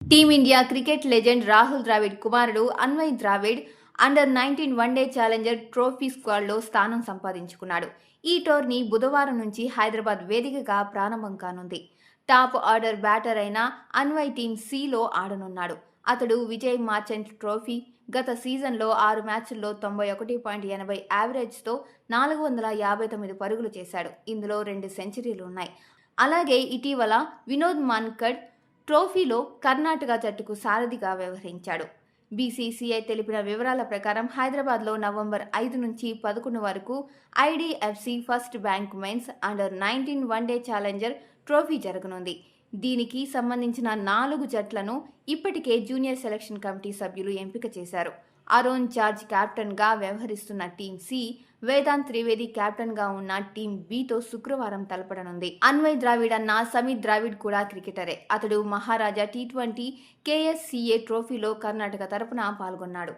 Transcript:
Team India cricket legend Rahul Dravid కుమారుడు Anvay Dravid under nineteen one day challenger trophy స్క్వాడ్లో స్థానం సంపాదించుకున్నాడు. ఈ టోర్నీ బుధవారం నుంచి హైదరాబాద్ వేదికగా ప్రారంభం కానుంది. టాప్ ఆర్డర్ బ్యాటర్ అయిన అన్వయ్ టీమ్ సిలో ఆడనున్నాడు. అతడు విజయ్ మర్చెంట్ ట్రోఫీ గత సీజన్లో 6 మ్యాచ్ల్లో 91.80 యావరేజ్తో 459 పరుగులు చేశాడు. ఇందులో 2 సెంచరీలు ఉన్నాయి. అలాగే ఇటీవల వినోద్ మాన్కడ్ ట్రోఫీలో కర్ణాటక జట్టుకు సారథిగా వ్యవహరించాడు. బీసీసీఐ తెలిపిన వివరాల ప్రకారం హైదరాబాద్లో నవంబర్ 5 నుంచి 11 వరకు IDFC first bank men's under nineteen one day challenger trophy జరగనుంది. దీనికి సంబంధించిన 4 జట్లను ఇప్పటికే జూనియర్ సెలక్షన్ కమిటీ సభ్యులు ఎంపిక చేశారు. అరోన్ జార్జ్ కెప్టెన్గా వ్యవహరిస్తున్న టీం సి, వేదాంత్ త్రివేది కెప్టెన్గా ఉన్న టీం బితో శుక్రవారం తలపడనుంది. అన్వయ్ ద్రావిడ్ అన్న సమీర్ ద్రావిడ్ కూడా క్రికెటరే. అతడు మహారాజా టీ20 కేఎస్సీఏ ట్రోఫీలో కర్ణాటక తరపున పాల్గొన్నాడు.